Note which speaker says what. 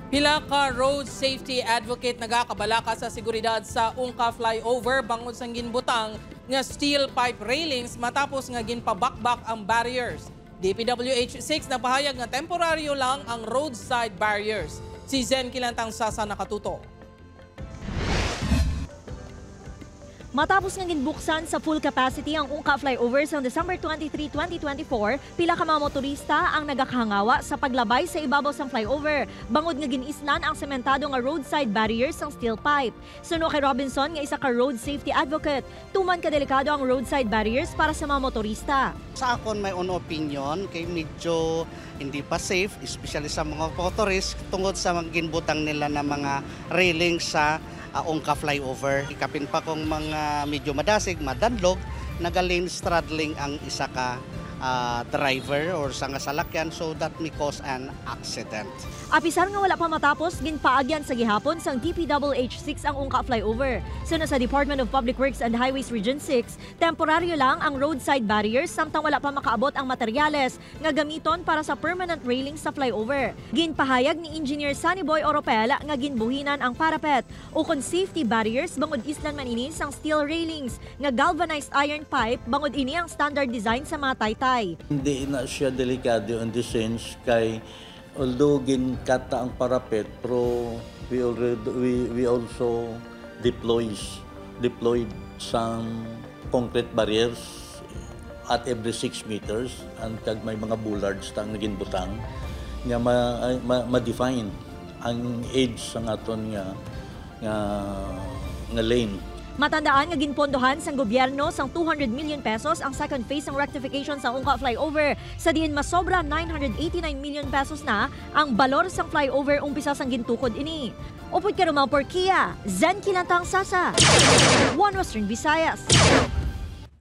Speaker 1: Pila ka road safety advocate nagakabalaka sa seguridad sa Ungka flyover bangod sang ginbutang nga steel pipe railings matapos nga ginpabakbak ang barriers. DPWH6 napahayag nga temporaryo lang ang roadside barriers. Si Zen Kilantang Sasa nakatuto.
Speaker 2: Matapos nga ginbuksan sa full capacity ang Ungka flyover sa December 23, 2024, pila ka mga motorista ang nagakahangawa sa paglabay sa ibabaw sang flyover. Bangod nga ginisnan ang sementado nga roadside barriers sang steel pipe. Suno kay Robinson nga isa ka road safety advocate, tuman ka delikado ang roadside barriers para sa mga motorista.
Speaker 3: Sa akon may own opinion kay medyo hindi pa safe, especially sa mga motorist tungod sa mga ginbutang nila na mga railing sa Ungka flyover. Ikapin pa kong mga medyo madasig, madadlog, nagalane straddling ang isa ka driver or sa nga salakyan, so that may cause an accident.
Speaker 2: Apisar nga wala pa matapos, ginpaagyan sa gihapon sang DPWH6 ang Ungka flyover. Suna sa Department of Public Works and Highways Region 6, temporaryo lang ang roadside barriers samtang wala pa makaabot ang materyales nga gamiton para sa permanent railing sa flyover. Ginpahayag ni Engineer Sunny Boy Oropel nga ginbuhinan ang parapet ukon safety barriers bangod islan man ini sang steel railings nga galvanized iron pipe bangod ini ang standard design sa mga taytay.
Speaker 4: Hindi na siya delikado in the sense kay although ginkata ang parapet pero we also deployed some concrete barriers at every 6 meters and kag may mga bollards tang naging butang nga ma-define ang edge sa aton nga lane.
Speaker 2: Matandaan nga ginpondohan sang gobyerno sang 200 million pesos ang second phase ng rectification sa Ungka flyover. Sa diin masobra 989 million pesos na ang balor sang flyover umpisa sang gintukod ini. Upod ka Romao Porquia, Zen Kilantang Sasa, One Western Visayas.